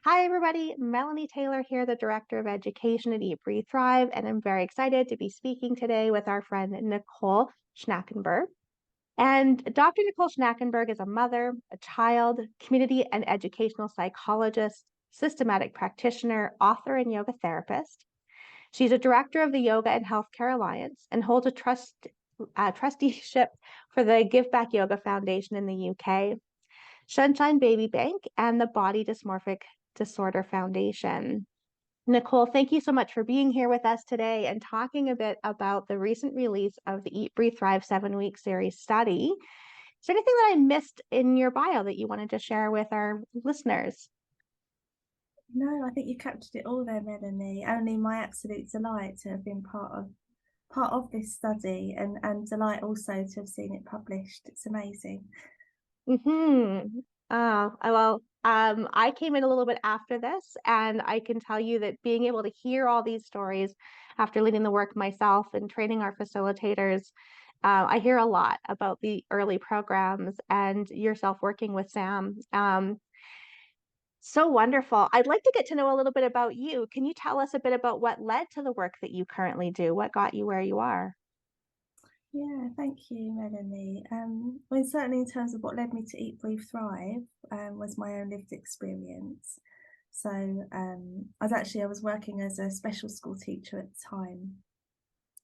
Hi, everybody. Melanie Taylor here, the Director of Education at Eat, Breathe, Thrive, and I'm very excited to be speaking today with our friend Nicole Schnackenberg. And Dr. Nicole Schnackenberg is a mother, a child, community and educational psychologist, systematic practitioner, author, and yoga therapist. She's a director of the Yoga and Healthcare Alliance and holds a trusteeship for the Give Back Yoga Foundation in the UK, Sunshine Baby Bank, and the Body Dysmorphic Disorder Foundation. Nicole, thank you so much for being here with us today and talking a bit about the recent release of the Eat, Breathe, Thrive 7-week series study. Is there anything that I missed in your bio that you wanted to share with our listeners? No, I think you captured it all there, Melanie. Only my absolute delight to have been part of this study and delight also to have seen it published. It's amazing. Mm-hmm. I came in a little bit after this, and I can tell you that being able to hear all these stories after leading the work myself and training our facilitators, I hear a lot about the early programs and yourself working with Sam. So wonderful. I'd like to get to know a little bit about you. Can you tell us a bit about what led to the work that you currently do? What got you where you are? Yeah, thank you, Melanie. Certainly in terms of what led me to Eat, Breathe, Thrive, was my own lived experience. So, I was working as a special school teacher at the time,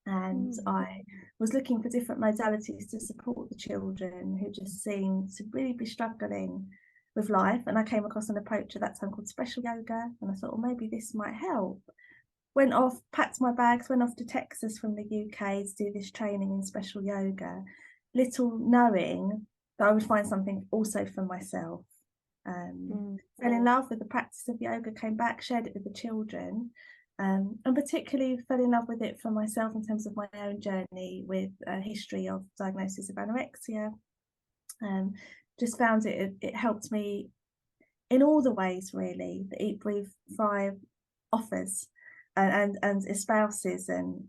and Mm. I was looking for different modalities to support the children who just seemed to really be struggling with life. And I came across an approach at that time called special yoga, and I thought, well, maybe this might help. Went off, packed my bags, went off to Texas from the UK to do this training in special yoga, little knowing that I would find something also for myself. Fell in love with the practice of yoga, came back, shared it with the children, and particularly fell in love with it for myself in terms of my own journey with a history of diagnosis of anorexia. Just found it helped me in all the ways really that Eat, Breathe, Thrive offers and espouses and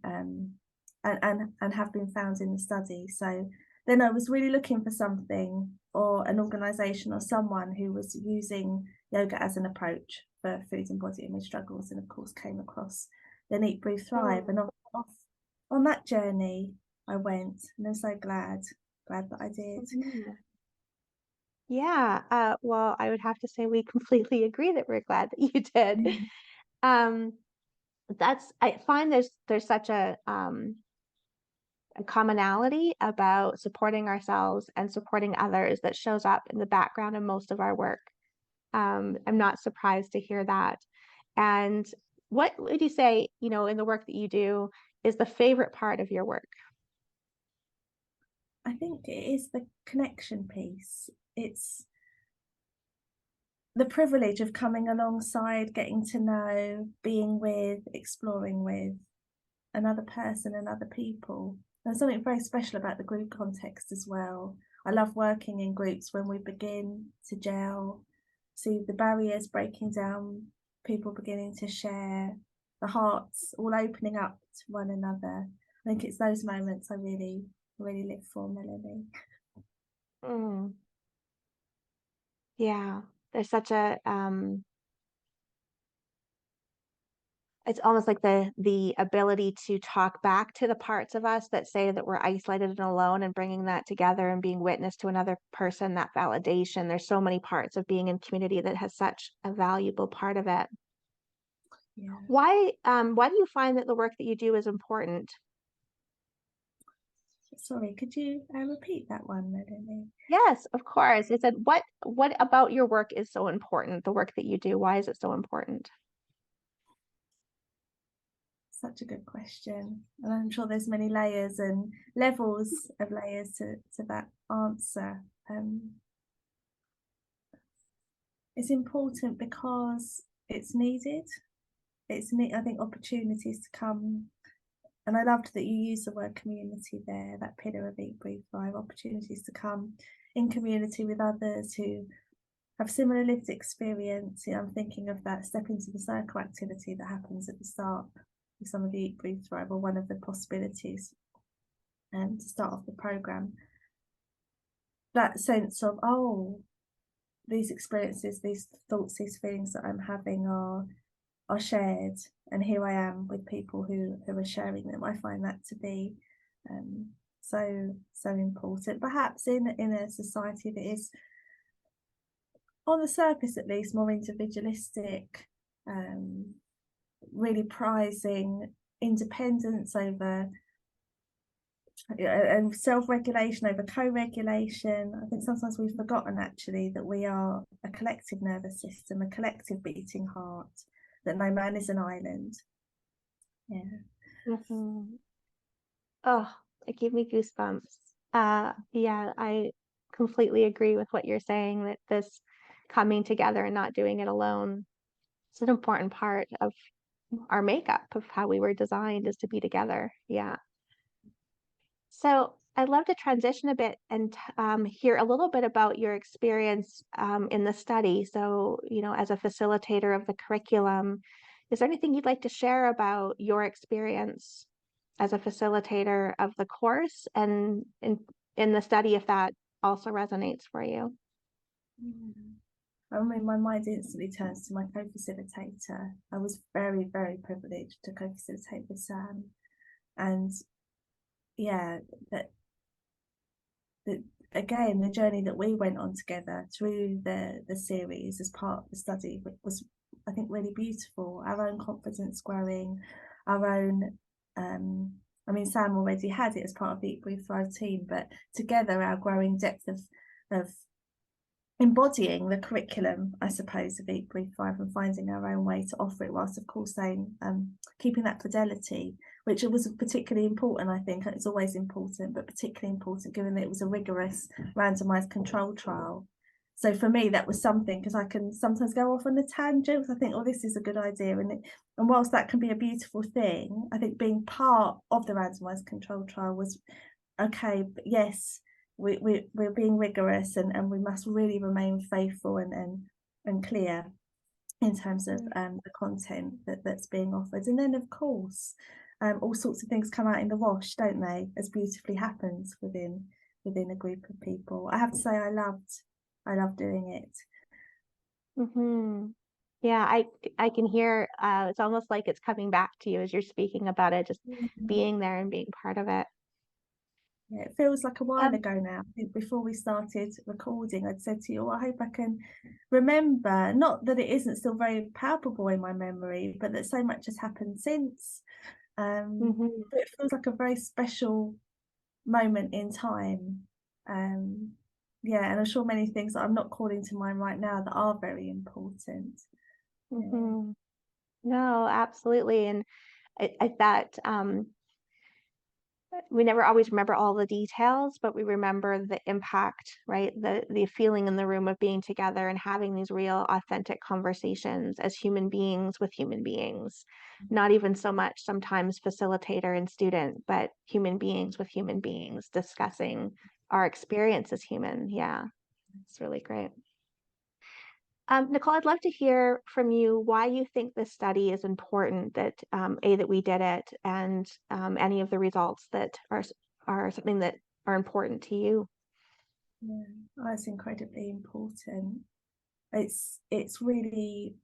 have been found in the study. So then I was really looking for something or an organisation or someone who was using yoga as an approach for food and body image struggles, and of course came across the Eat, Breathe, Thrive, and on that journey I went, and I'm so glad that I did. Mhm. Yeah, well, I would have to say we completely agree that we're glad that you did. Um, I find there's such a commonality about supporting ourselves and supporting others that shows up in the background of most of our work. I'm not surprised to hear that. And what would you say, in the work that you do is the favorite part of your work? I think it is the connection piece. It's the privilege of coming alongside, getting to know, being with, exploring with another person and other people. There's something very special about the group context as well. I love working in groups when we begin to gel, see the barriers breaking down, people beginning to share, the hearts all opening up to one another. I think it's those moments I really live for, Melanie. Mm, yeah, there's such it's almost like the ability to talk back to the parts of us that say that we're isolated and alone, and bringing that together and being witness to another person, that validation. There's so many parts of being in community that has such a valuable part of it. Yeah. Why do you find that the work that you do is important? Sorry, could you repeat that one, Melanie? Yes, of course. It said, what about your work is so important, the work that you do? Why is it so important? Such a good question. And I'm sure there's many layers and levels of layers to that answer. It's important because it's needed. I think opportunities to come, and I loved that you used the word community there, that pillar of Eat, Breathe, Thrive, opportunities to come in community with others who have similar lived experience. I'm thinking of that step into the circle activity that happens at the start with some of the Eat, Breathe, Thrive, or one of the possibilities to start off the program. That sense of, oh, these experiences, these thoughts, these feelings that I'm having are shared, and here I am with people who are sharing them. I find that to be so important. Perhaps in a society that is, on the surface at least, more individualistic, really prizing independence over and self-regulation over co-regulation. I think sometimes we've forgotten actually that we are a collective nervous system, a collective beating heart, that no man is an island. Oh, it gave me goosebumps. Yeah, I completely agree with what you're saying, that this coming together and not doing it alone is an important part of our makeup, of how we were designed, is to be together. Yeah. So I'd love to transition a bit and hear a little bit about your experience in the study. So, as a facilitator of the curriculum, is there anything you'd like to share about your experience as a facilitator of the course and in the study, if that also resonates for you? I mean, my mind instantly turns to my co-facilitator. I was very, very privileged to co-facilitate with Sam, and yeah, that again, the journey that we went on together through the series as part of the study was, I think, really beautiful. Our own confidence growing, our own I mean, Sam already had it as part of the Eat, Breathe, Thrive team, but together our growing depth of embodying the curriculum, I suppose, of Eat, Breathe, Thrive, and finding our own way to offer it, whilst of course saying keeping that fidelity, which was particularly important. I think it's always important, but particularly important given that it was a rigorous randomized control trial. So for me, that was something, because I can sometimes go off on a tangent. I think, oh, this is a good idea, and whilst that can be a beautiful thing, I think being part of the randomized control trial was okay. But yes, we're being rigorous, and we must really remain faithful and clear in terms of the content that's being offered. And then of course all sorts of things come out in the wash, don't they, as beautifully happens within a group of people. I have to say I love doing it. Yeah, I can hear it's almost like it's coming back to you as you're speaking about it, just being there and being part of it. Yeah, it feels like a while ago now. I think before we started recording, I'd said to you, oh, I hope I can remember, not that it isn't still very palpable in my memory, but that so much has happened since. But it feels like a very special moment in time. Yeah, and I'm sure many things that I'm not calling to mind right now that are very important. No, absolutely. And I that we never always remember all the details, but we remember the impact, right? The feeling in the room of being together and having these real, authentic conversations as human beings with human beings. Not even so much sometimes facilitator and student, but human beings with human beings discussing our experience as human. Yeah, it's really great. Nicole, I'd love to hear from you why you think this study is important, that that we did it, and any of the results that are something that are important to you. Yeah, it's incredibly important. It's really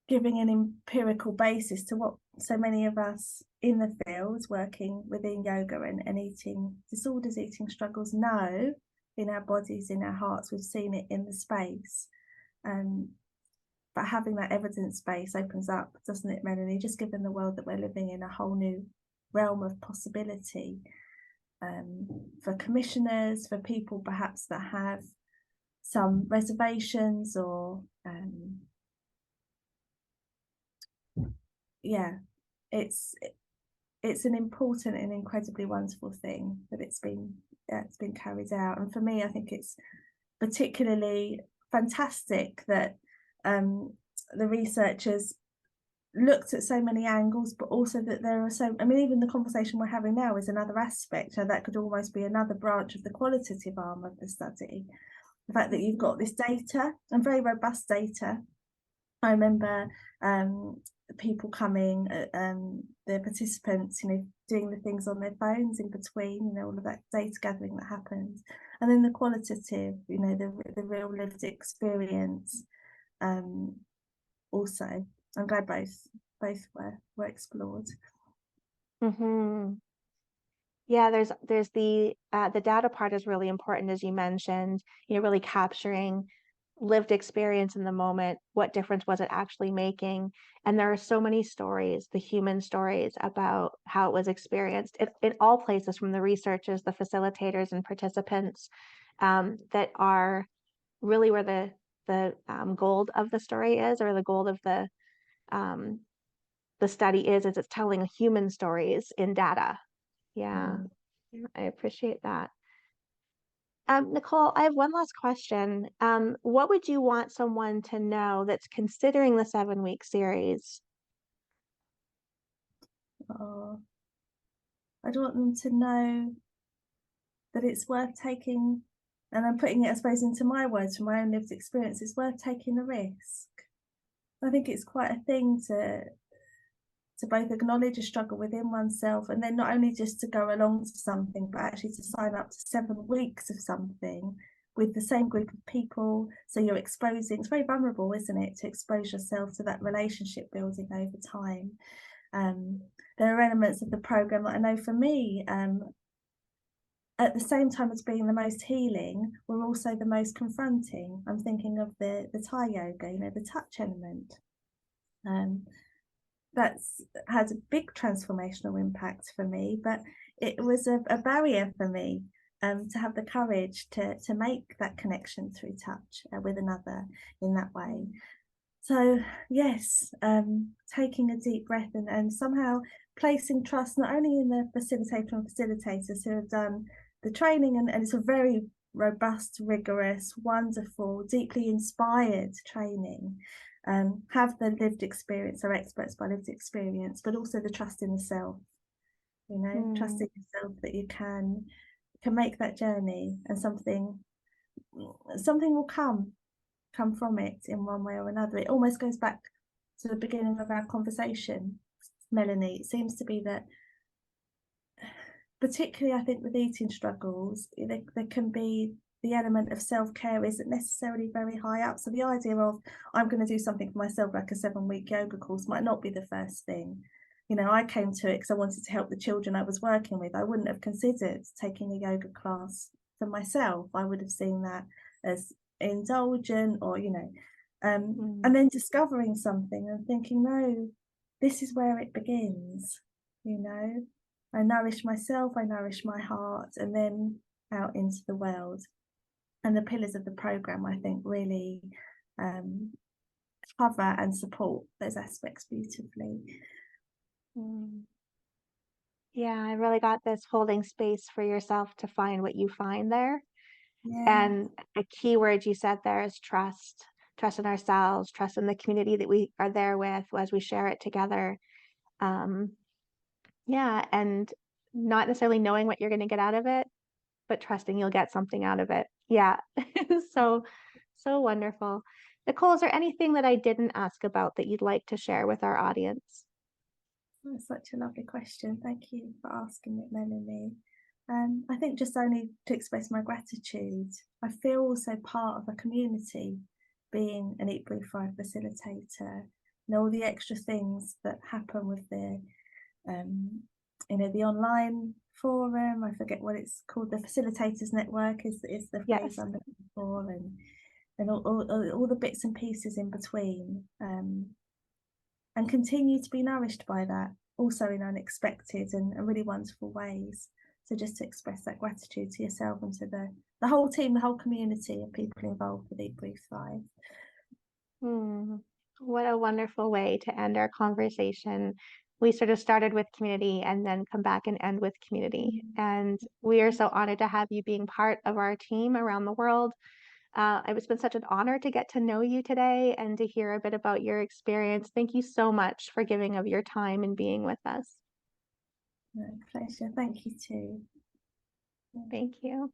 giving an empirical basis to what so many of us in the field working within yoga and eating disorders, eating struggles know in our bodies, in our hearts. We've seen it in the space. But having that evidence base opens up, doesn't it, Melanie? Just given the world that we're living in, a whole new realm of possibility for commissioners, for people perhaps that have some reservations or yeah, it's an important and incredibly wonderful thing that it's been carried out. And for me, I think it's particularly fantastic that the researchers looked at so many angles, but also that there are I mean, even the conversation we're having now is another aspect, and that could almost be another branch of the qualitative arm of the study. The fact that you've got this data, and very robust data. I remember people coming, the participants, doing the things on their phones in between, you know, all of that data gathering that happens. And then the qualitative, you know, the real lived experience. Also, I'm glad both were explored. Mm-hmm. Yeah, there's the data part is really important, as you mentioned, you know, really capturing lived experience in the moment. What difference was it actually making? And there are so many stories, the human stories about how it was experienced in all places, from the researchers, the facilitators and participants, that are really where the gold of the story is, or the gold of um, the study is it's telling human stories in data. Yeah. Mm. I appreciate that. Nicole, I have one last question. What would you want someone to know that's considering the 7-week series? Oh, I'd want them to know that it's worth taking, and I'm putting it, I suppose, into my words from my own lived experience, it's worth taking the risk. I think it's quite a thing to both acknowledge a struggle within oneself, and then not only just to go along to something, but actually to sign up to 7 weeks of something with the same group of people. So you're exposing, it's very vulnerable, isn't it, to expose yourself to that relationship building over time. There are elements of the program that I know for me, at the same time as being the most healing, were also the most confronting. I'm thinking of the Thai yoga, you know, the touch element. That's had a big transformational impact for me, but it was a barrier for me to have the courage to make that connection through touch with another in that way. So yes, taking a deep breath and somehow placing trust not only in the facilitator and facilitators who have done the training, and it's a very robust, rigorous, wonderful, deeply inspired training, have the lived experience, are experts by lived experience, but also the trust in the self, you know, trusting yourself that you can make that journey, and something will come from it in one way or another. It almost goes back to the beginning of our conversation, Melanie. It seems to be that, particularly I think with eating struggles, there can be the element of self-care isn't necessarily very high up. So the idea of I'm going to do something for myself, like a 7-week yoga course, might not be the first thing. You know, I came to it because I wanted to help the children I was working with. I wouldn't have considered taking a yoga class for myself. I would have seen that as indulgent, or, you know, and then discovering something and thinking, no, this is where it begins. You know, I nourish myself, I nourish my heart, and then out into the world. And the pillars of the program, I think, really cover and support those aspects beautifully. Yeah, I really got this holding space for yourself to find what you find there. Yeah. And a key word you said there is trust. Trust in ourselves, trust in the community that we are there with as we share it together. Yeah, and not necessarily knowing what you're going to get out of it, but trusting you'll get something out of it. Yeah, so wonderful. Nicole, is there anything that I didn't ask about that you'd like to share with our audience? That's such a lovely question. Thank you for asking it, Melanie. I think just only to express my gratitude. I feel also part of a community, being an Eat, Breathe, Thrive facilitator, and all the extra things that happen with the, you know, the online forum. I forget what it's called. The Facilitators Network is the phrase Yes. I'm looking for, and all the bits and pieces in between. And continue to be nourished by that, also in unexpected and really wonderful ways. So just to express that gratitude to yourself and to the whole team, the whole community of people involved with Eat, Breathe, Thrive. What a wonderful way to end our conversation. We sort of started with community and then come back and end with community. And we are so honored to have you being part of our team around the world. It's been such an honor to get to know you today and to hear a bit about your experience. Thank you so much for giving of your time and being with us. My pleasure. Thank you too. Thank you.